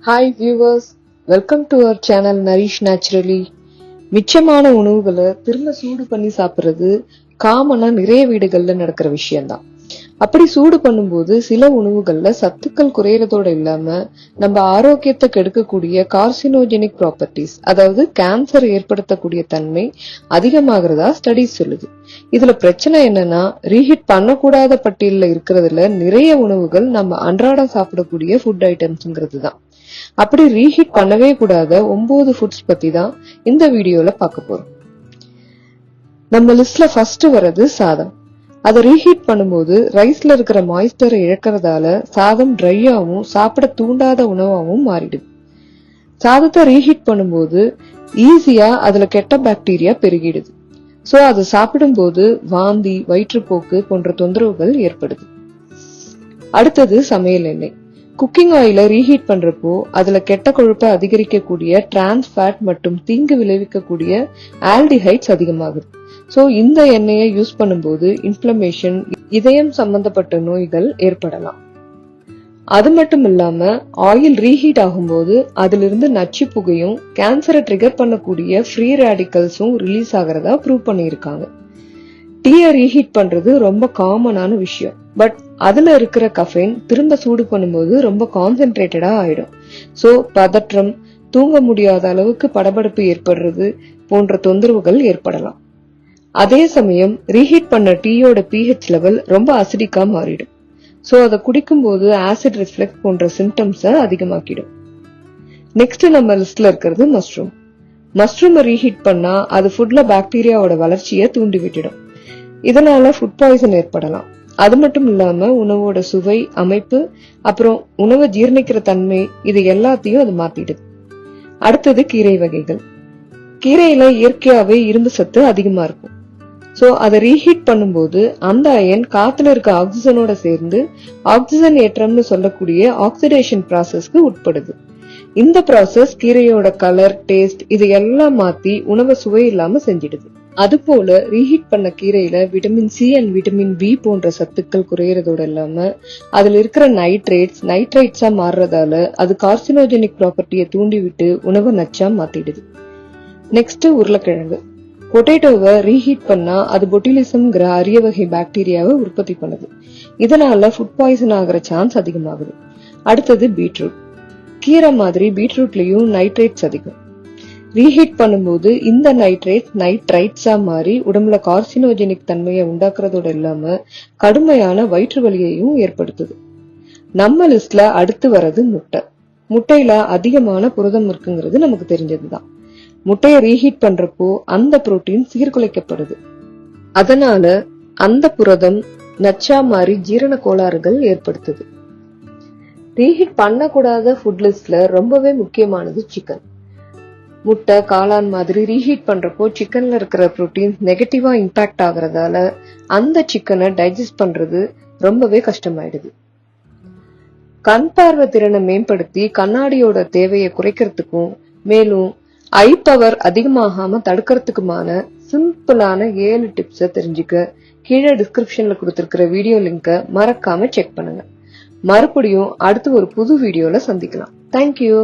Hi viewers, welcome to our channel Nourish Naturally. மிச்சமான உணவுகளை திரும்ப சூடு பண்ணி சாப்பிடுறது காமனா நிறைய வீடுகள்ல நடக்கிற விஷயம்தான். அப்படி சூடு பண்ணும்போது சில உணவுகள்ல சத்துக்கள் குறையறதோட இல்லாம நம்ம ஆரோக்கியத்தை கெடுக்கக்கூடிய கார்சினோஜெனிக் ப்ராப்பர்ட்டிஸ், அதாவது கேன்சர் ஏற்படுத்தக்கூடிய தன்மை அதிகமாகிறதா ஸ்டடிஸ் சொல்லுது. இதுல பிரச்சனை என்னன்னா, ரீஹீட் பண்ணக்கூடாத பட்டியல்ல இருக்கிறதுல நிறைய உணவுகள் நம்ம அன்றாடம் சாப்பிடக்கூடிய ஃபுட் ஐட்டம்ஸ்ங்கிறது தான். அப்படி ரீஹீட் பண்ணவே கூடாத 9 ஃபுட்ஸ் பத்தி தான் இந்த வீடியோல பார்க்க போறோம். நம்ம லிஸ்ட்ல ஃபர்ஸ்ட் வர்றது சாதம். அதை ரீஹீட் பண்ணும்போது ரைஸ்ல இருக்கிற மாய்ஸ்டரை இழக்கிறதால சாதம் ட்ரையாவும் சாப்பிட தூண்டாத உணவாகவும் மாறிடுது. சாதத்தை ரீஹீட் பண்ணும்போது ஈஸியா அதுல கெட்ட பாக்டீரியா பெருகிடுது. சோ அதை சாப்பிடும்போது வாந்தி, வயிற்றுப்போக்கு போன்ற தொந்தரவுகள் ஏற்படுது. அடுத்தது சமையல் எண்ணெய். குக்கிங் ஆயில ரீஹீட் பண்றப்போ அதுல கெட்ட கொழுப்பை அதிகரிக்கக்கூடிய டிரான்ஸ் ஃபேட் மற்றும் தீங்கு விளைவிக்கக்கூடிய ஆல்டிஹைட்ஸ் அதிகமாகுது. சோ இந்த எண்ணெயை யூஸ் பண்ணும்போது இன்ஃப்ளமேஷன், இதயம் சம்பந்தப்பட்ட நோய்கள் ஏற்படலாம். அது மட்டும் இல்லாம ஆயில் ரீஹீட் ஆகும்போது அதுல இருந்து நச்சு புகையும் கேன்சரை ட்ரிகர் பண்ணக்கூடிய ஃப்ரீ ரேடிக்கல்ஸும் ரிலீஸ் ஆகிறதா ப்ரூவ் பண்ணியிருக்காங்க. டீயை ரீஹீட் பண்றது ரொம்ப காமனான விஷயம். பட் அதுல இருக்கிற கஃபைன் திரும்ப சூடு பண்ணும்போது ரொம்ப கான்சென்ட்ரேட்டடா ஆயிடும். சோ பதற்றம், தூங்க முடியாத அளவுக்கு படபடப்பு ஏற்படுறது போன்ற தொந்தரவுகள் ஏற்படலாம். அதே சமயம் ரீஹீட் பண்ண டீயோட pH லெவல் ரொம்ப அசிடிக்கா மாறிடும். சோ அதை குடிக்கும் போது ஆசிட் ரிஃப்ளெக்ஸ் போன்ற சிம்டம்ஸ அதிகமாக்கிடும். நெக்ஸ்ட் நம்ம லிஸ்ட்ல இருக்கிறது மஷ்ரூம். மஷ்ரூமை ரீஹீட் பண்ணா அது ஃபுட்ல பாக்டீரியாவோட வளர்ச்சியை தூண்டி விட்டுடும். இதனால ஃபுட் பாய்சன் ஏற்படலாம். அது மட்டும் இல்லாம உணவோட சுவை, அமைப்பு, அப்புறம் உணவை ஜீரணிக்கிற தன்மை, இது எல்லாத்தையும் அது மாத்திடுது. அடுத்தது கீரை வகைகள். கீரையில இயற்கையாவே இரும்பு சத்து அதிகமா இருக்கும். சோ அதை ரீஹீட் பண்ணும்போது அந்த அயன் காத்துல இருக்க ஆக்சிஜனோட சேர்ந்து ஆக்சிஜன் ஏற்றம்னு சொல்லக்கூடிய ஆக்சிடேஷன் ப்ராசஸ்க்கு உட்படுது. இந்த ப்ராசஸ் கீரையோட கலர், டேஸ்ட் இது எல்லாம் மாத்தி உணவை சுவை இல்லாம செஞ்சிடுது. அது போல ரீஹீட் பண்ண கீரையில vitamin C and vitamin B போன்ற சத்துக்கள் குறையறதோட இல்லாம அதுல இருக்கிற நைட்ரேட்ஸா மாறுறதால அது கார்சினோஜெனிக் ப்ராப்பர்ட்டியை தூண்டி விட்டு உணவை நச்சா மாத்திடுது. நெக்ஸ்ட் உருளைக்கிழங்கு. பொட்டேட்டோவை ரீஹீட் பண்ணா அது பொட்டிலிசம்ங்கிற அரிய வகை பாக்டீரியாவை உற்பத்தி பண்ணுது. இதனால ஃபுட் பாய்சன் ஆகிற சான்ஸ் அதிகமாகுது. அடுத்தது பீட்ரூட். கீரை மாதிரி பீட்ரூட்லயும் நைட்ரேட்ஸ் அதிகம். ரீஹீட் பண்ணும்போது இந்த நைட்ரைட்ஸா மாறி உடம்புல கார்சினோஜெனிக் தன்மையை உண்டாக்குறதோட இல்லாம கடுமையான வயிற்று வலியையும் ஏற்படுத்துது. நம்ம லிஸ்ட்ல அடுத்து வர்றது முட்டை. முட்டையில அதிகமான புரதம் இருக்குங்கிறது நமக்கு தெரிஞ்சதுதான். முட்டையை ரீஹீட் பண்றப்போ அந்த புரோட்டீன் சீர்குலைக்கப்படுது. அதனால அந்த புரதம் நச்சா மாறி ஜீரண கோளாறுகள் ஏற்படுத்துது. ரீஹீட் பண்ணக்கூடாத ஃபுட் லிஸ்ட்ல ரொம்பவே முக்கியமானது சிக்கன். முட்டை, காளான் மாதிரி ரீஹீட் பண்றப்போ சிக்கன்ல இருக்கிற புரோட்டீன் நெகட்டிவா இம்பாக்ட் ஆகுறதால அந்த சிக்கனை டைஜஸ்ட் பண்றது ரொம்பவே கஷ்டமாயிடுது. கண் பார்வை திறனை மேம்படுத்தி கண்ணாடியோட தேவையை குறைக்கிறதுக்கும் மேலும் ஐ பவர் அதிகமாகாம தடுக்கிறதுக்குமான சிம்பிளான 7 டிப்ஸை தெரிஞ்சுக்க கீழே டிஸ்கிரிப்ஷன்ல கொடுத்திருக்கிற வீடியோ லிங்கை மறக்காம செக் பண்ணுங்க. மறுபடியும் அடுத்து ஒரு புது வீடியோல சந்திக்கலாம். தேங்க்யூ.